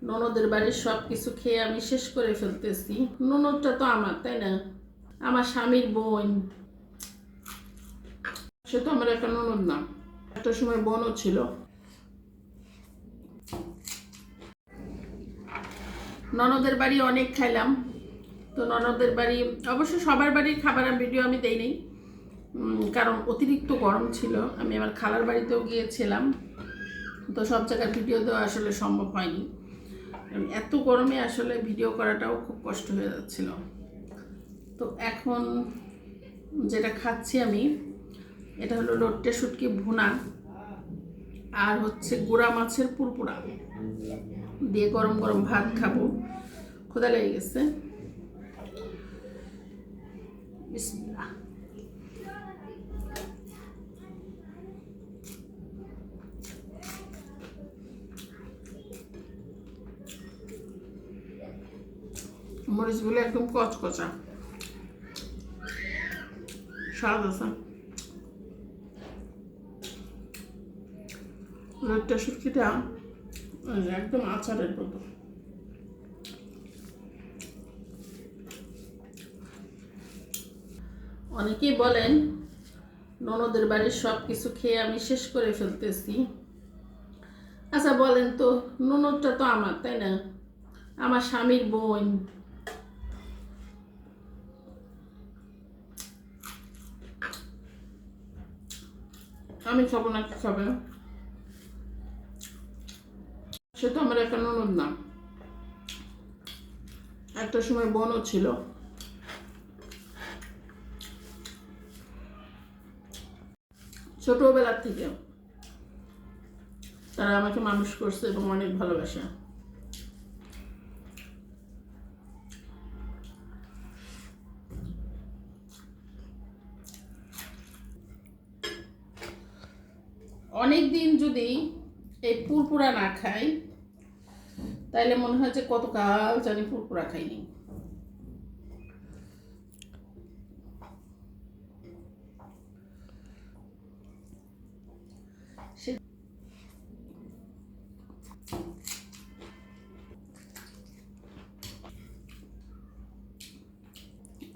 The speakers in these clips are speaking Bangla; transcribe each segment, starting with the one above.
ননদের বাড়ির সব কিছু খেয়ে আমি শেষ করে ফেলতেছি। ননদটা তো আমার, তাই না? আমার স্বামীর বোন। সে তো আমার একটা ননদ না, একটা সময় বোনও ছিল। ননদের বাড়ি অনেক খাইলাম। তো ননদের বাড়ি অবশ্য সবার বাড়ির খাবারের ভিডিও আমি দেই নাই, কারণ অতিরিক্ত গরম ছিল। আমি আমার খালার বাড়িতেও গিয়েছিলাম, তো সব জায়গায় ভিডিও দেওয়া আসলে সম্ভব হয়নি। এত গরমে আসলে ভিডিও করাটাও খুব কষ্ট হয়ে যাচ্ছিল। তো এখন যেটা খাচ্ছি আমি, এটা হলো লোট্টে শুটকি ভুনা আর হচ্ছে গুড়া মাছের পুরপুরা দিয়ে গরম গরম ভাত খাবো। ক্ষুধা লেগে গেছে। বিসমিল্লাহ। মরিচগুলো একদম কচকচা, স্বাদ আছে। লোট্টে শুটকিটা একদম আচারের মতো। অনেকেই বলেন ননদের বাড়ির সব কিছু খেয়ে আমি শেষ করে ফেলতেছি। আচ্ছা বলেন তো, ননদটা তো আমার, তাই না? আমার স্বামীর বোন। আমি খাবো না, কি খাবে? সে তো আমার একটা ননদ না, একটা সময় বোনও ছিল। ছোটবেলার থেকে তারা আমাকে মানুষ করছে এবং অনেক ভালোবাসে। অনেক দিন যদি এই পুরপুরা না খাই, তাইলে মনে হয় যে কতকাল জানি পুরপুরা খাইনি।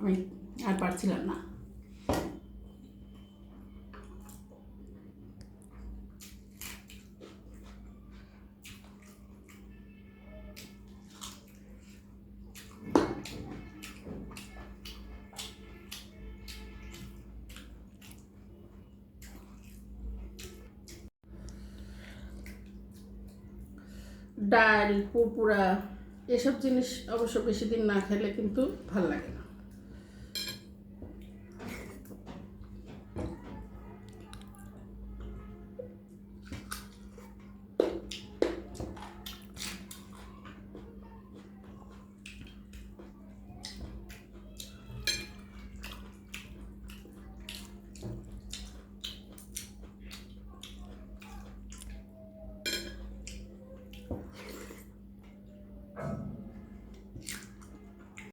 আমি আর পারছিলাম না। ডাল, পুরপুরা এসব জিনিস অবশ্য বেশি দিন না খেলে কিন্তু ভাল লাগে না।